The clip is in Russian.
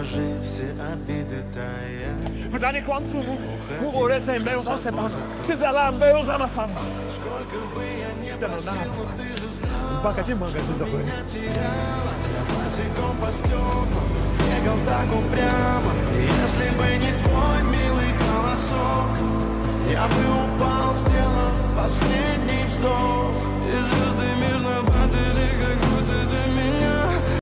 Сложить все обиды тая. Птане quantum uvore meu não separa. Se zela meu zana fama. Сколько бы я не просил, но ты же знала. Бака de manga de Меня теряла. Я босиком по стеклам бегал так упрямо. И если бы не твой милый голосок, я бы упал, сделав последний вздох. И звезды мирно падали, как